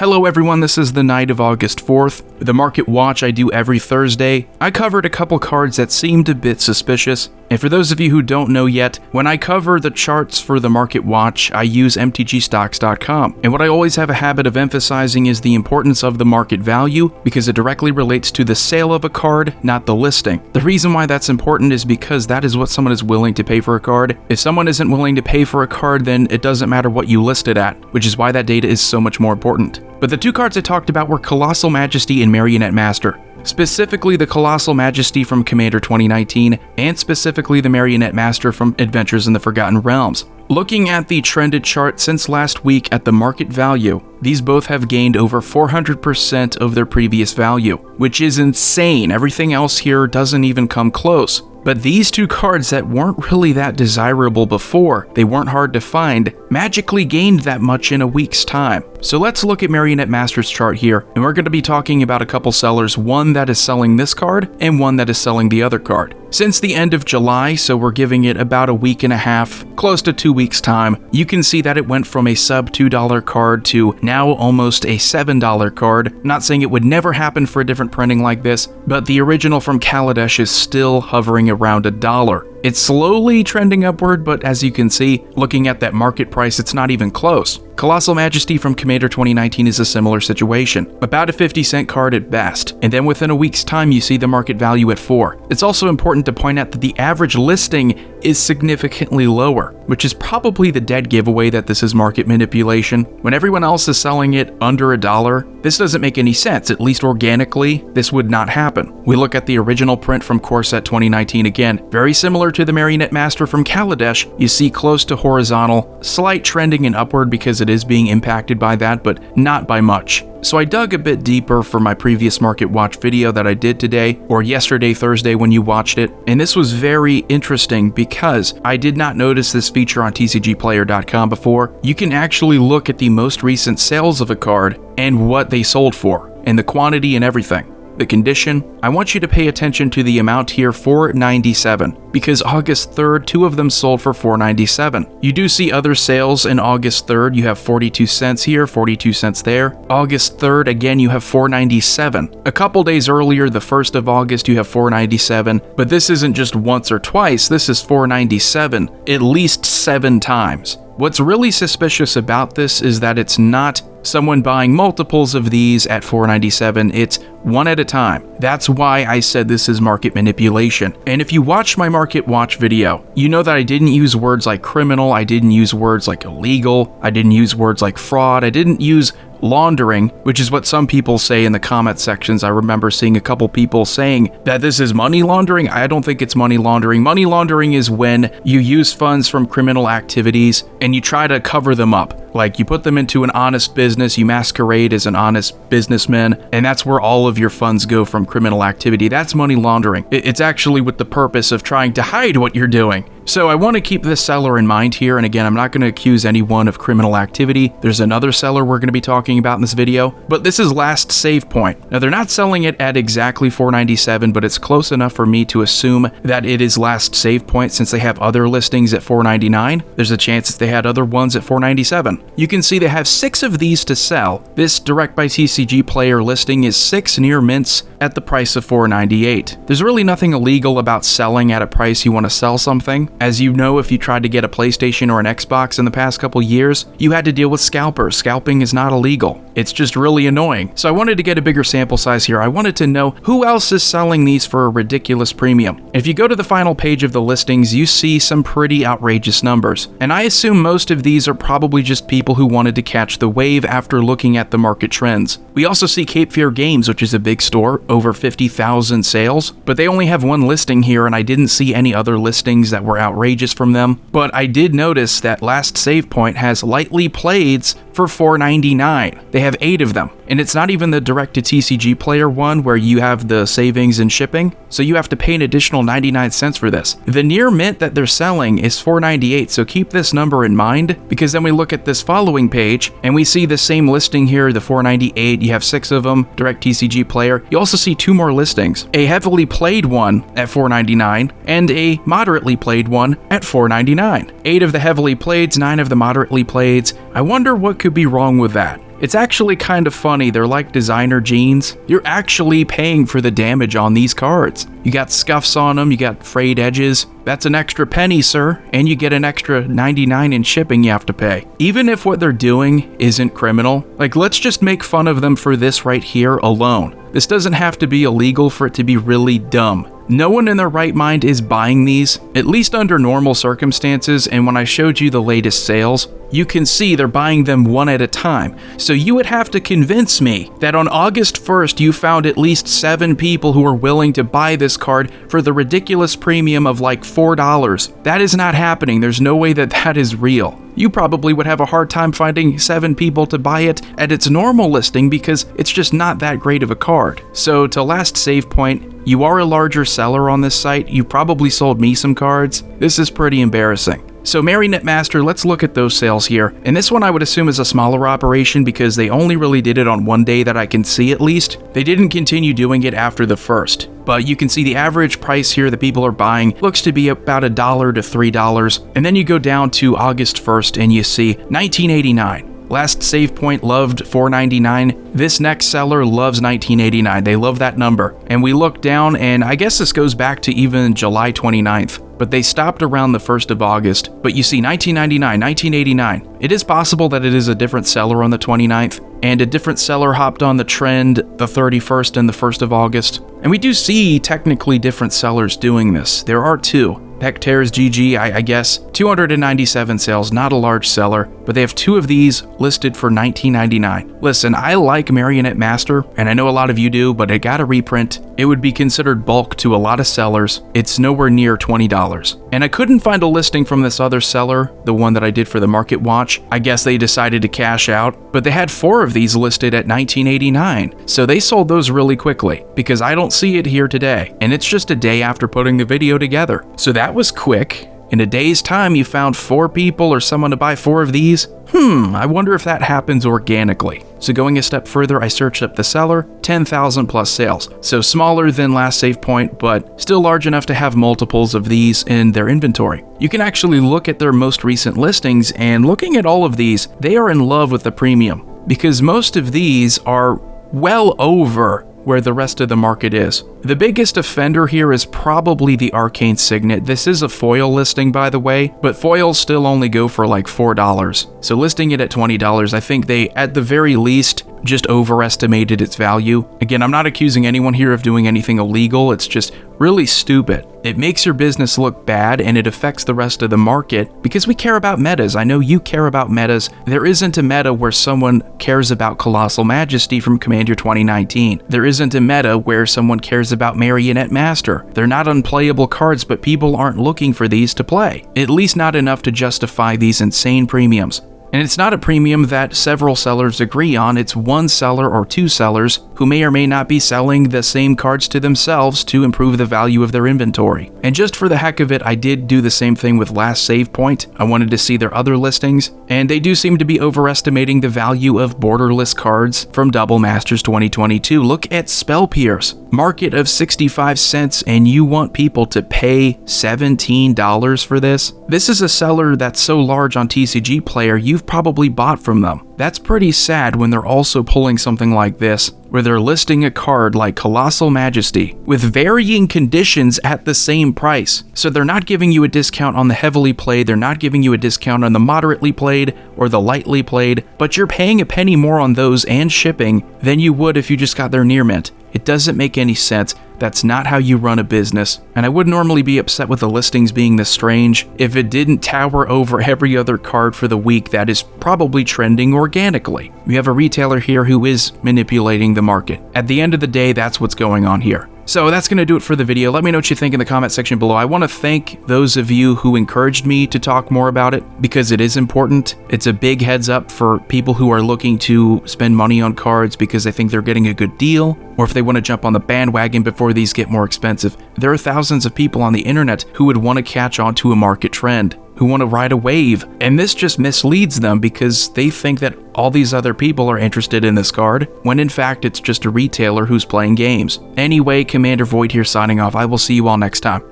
Hello everyone, this is the night of August 4th. The Market Watch I do every Thursday. I covered a couple cards that seemed a bit suspicious. And for those of you who don't know yet, when I cover the charts for the Market Watch, I use MTGStocks.com. And what I always have a habit of emphasizing is the importance of the market value, because it directly relates to the sale of a card, not the listing. The reason why that's important is because that is what someone is willing to pay for a card. If someone isn't willing to pay for a card, then it doesn't matter what you list it at, which is why that data is so much more important. But the two cards I talked about were Colossal Majesty and MaryKnitMaster. Specifically the Colossal Majesty from Commander 2019, and specifically the MaryKnitMaster from Adventures in the Forgotten Realms. Looking at the trended chart since last week at the market value, these both have gained over 400% of their previous value, which is insane. Everything else here doesn't even come close. But these two cards that weren't really that desirable before, they weren't hard to find, magically gained that much in a week's time. So let's look at MaryKnitMaster's chart here, and we're going to be talking about a couple sellers, one that is selling this card and one that is selling the other card. Since the end of July, so we're giving it about a week and a half, close to 2 weeks time, you can see that it went from a sub $2 card to now almost a $7 card. Not saying it would never happen for a different printing like this, but the original from Kaladesh is still hovering around $1. It's slowly trending upward, but as you can see, looking at that market price, it's not even close. Colossal Majesty from Commander 2019 is a similar situation, about a 50-cent card at best, and then within a week's time you see the market value at 4. It's also important to point out that the average listing is significantly lower, which is probably the dead giveaway that this is market manipulation. When everyone else is selling it under $1, this doesn't make any sense. At least organically, this would not happen. We look at the original print from Core Set 2019 again, very similar to the MaryKnitMaster from Kaladesh. You see close to horizontal, slight trending and upward because it is being impacted by that, but not by much. So I dug a bit deeper for my previous Market Watch video that I did today, or yesterday, Thursday, when you watched it, and this was very interesting because I did not notice this feature on TCGplayer.com before. You can actually look at the most recent sales of a card and what they sold for, and the quantity and everything. The condition, I want you to pay attention to the amount here, $4.97, because August 3rd, 2 of them sold for $4.97. You do see other sales in August 3rd, you have 42 cents here, 42 cents there. August 3rd, again, you have $4.97. A couple days earlier, the 1st of August, you have $4.97, but this isn't just once or twice, this is $4.97 at least 7 times. What's really suspicious about this is that it's not someone buying multiples of these at $4.97, it's one at a time. That's why I said this is market manipulation. And if you watch my Market Watch video, you know that I didn't use words like criminal, I didn't use words like illegal, I didn't use words like fraud, I didn't use laundering, which is what some people say in the comment sections. I remember seeing a couple people saying that this is money laundering. I don't think it's money laundering. Money laundering is when you use funds from criminal activities and you try to cover them up. Like you put them into an honest business, you masquerade as an honest businessman, and that's where all of your funds go from criminal activity. That's money laundering. It's actually with the purpose of trying to hide what you're doing. So I want to keep this seller in mind here, and again, I'm not going to accuse anyone of criminal activity. There's another seller we're going to be talking about in this video, but this is Last Save Point. Now, they're not selling it at exactly $4.97, but it's close enough for me to assume that it is Last Save Point since they have other listings at $4.99. There's a chance that they had other ones at $4.97. You can see they have 6 of these to sell. This Direct by TCGplayer listing is 6 near mints at the price of $4.98. There's really nothing illegal about selling at a price you want to sell something. As you know, if you tried to get a PlayStation or an Xbox in the past couple years, you had to deal with scalpers. Scalping is not illegal. It's just really annoying. So I wanted to get a bigger sample size here. I wanted to know who else is selling these for a ridiculous premium. If you go to the final page of the listings, you see some pretty outrageous numbers. And I assume most of these are probably just people who wanted to catch the wave after looking at the market trends. We also see Cape Fear Games, which is a big store, over 50,000 sales, but they only have one listing here, and I didn't see any other listings that were outrageous from them. But I did notice that Last Save Point has Lightly Playeds for $4.99. They have 8 of them, and it's not even the direct to TCG player one where you have the savings and shipping, so you have to pay an additional 99 cents for this. The near mint that they're selling is $4.98, so keep this number in mind, because then we look at this following page and we see the same listing here, the $4.98. You have 6 of them, direct TCG player. You also see 2 more listings, a heavily played one at $4.99 and a moderately played one at $4.99. 8 of the heavily playeds, 9 of the moderately playeds. I wonder what could be wrong with that. It's actually kind of funny. They're like designer jeans. You're actually paying for the damage on these cards. You got scuffs on them, you got frayed edges. That's an extra penny, sir, and you get an extra 99 in shipping you have to pay. Even if what they're doing isn't criminal, like let's just make fun of them for this right here alone. This doesn't have to be illegal for it to be really dumb. No one in their right mind is buying these, at least under normal circumstances, and when I showed you the latest sales, you can see they're buying them one at a time. So you would have to convince me that on August 1st you found at least 7 people who are willing to buy this card for the ridiculous premium of like $4. That is not happening. There's no way that that is real. You probably would have a hard time finding 7 people to buy it at its normal listing because it's just not that great of a card. So to last save point, you are a larger seller on this site. You probably sold me some cards. This is pretty embarrassing. So MaryKnitMaster, let's look at those sales here. And this one I would assume is a smaller operation because they only really did it on one day that I can see at least. They didn't continue doing it after the first. But you can see the average price here that people are buying looks to be about $1 to $3. And then you go down to August 1st and you see $19.89. Last save point loved $4.99. This next seller loves $19.89. They love that number. And we look down, and I guess this goes back to even July 29th. But they stopped around the 1st of August. But you see $19.99, $19.89. It is possible that it is a different seller on the 29th, and a different seller hopped on the trend the 31st and the 1st of August. And we do see technically different sellers doing this. There are 2. PectaresGG, I guess, 297 sales, not a large seller, but they have 2 of these listed for $19.99. Listen, I like MaryKnitMaster, and I know a lot of you do, but it got a reprint. It would be considered bulk to a lot of sellers. It's nowhere near $20. And I couldn't find a listing from this other seller, the one that I did for the Market Watch. I guess they decided to cash out, but they had 4 of these listed at $19.89. So they sold those really quickly, because I don't see it here today, and it's just a day after putting the video together. So that was quick. In a day's time, you found 4 people or someone to buy 4 of these? I wonder if that happens organically. So going a step further, I searched up the seller, 10,000 plus sales. So smaller than last save point, but still large enough to have multiples of these in their inventory. You can actually look at their most recent listings, and looking at all of these, they are in love with the premium, because most of these are well over where the rest of the market is. The biggest offender here is probably the Arcane Signet. This is a foil listing, by the way, but foils still only go for like $4. So listing it at $20, I think they, at the very least, just overestimated its value. Again, I'm not accusing anyone here of doing anything illegal, it's just really stupid. It makes your business look bad, and it affects the rest of the market because we care about metas. I know you care about metas. There isn't a meta where someone cares about Colossal Majesty from Commander 2019. There isn't a meta where someone cares about MaryKnitMaster. They're not unplayable cards, but people aren't looking for these to play. At least not enough to justify these insane premiums. And it's not a premium that several sellers agree on, it's one seller or 2 sellers who may or may not be selling the same cards to themselves to improve the value of their inventory. And just for the heck of it, I did do the same thing with last save point. I wanted to see their other listings, and they do seem to be overestimating the value of borderless cards from Double Masters 2022. Look at Spell Pierce, market of 65 cents, and you want people to pay $17 for this? This is a seller that's so large on TCGplayer, you've probably bought from them. That's pretty sad when they're also pulling something like this, where they're listing a card like Colossal Majesty with varying conditions at the same price. So they're not giving you a discount on the heavily played, they're not giving you a discount on the moderately played or the lightly played, but you're paying a penny more on those and shipping than you would if you just got their near mint. It doesn't make any sense. That's not how you run a business. And I would normally be upset with the listings being this strange if it didn't tower over every other card for the week that is probably trending organically. We have a retailer here who is manipulating the market. At the end of the day, that's what's going on here. So that's going to do it for the video. Let me know what you think in the comment section below. I want to thank those of you who encouraged me to talk more about it because it is important. It's a big heads up for people who are looking to spend money on cards because they think they're getting a good deal, or if they want to jump on the bandwagon before these get more expensive. There are thousands of people on the internet who would want to catch on to a market trend, who want to ride a wave, and this just misleads them because they think that all these other people are interested in this card, when in fact it's just a retailer who's playing games. Anyway, Commander Void here signing off. I will see you all next time.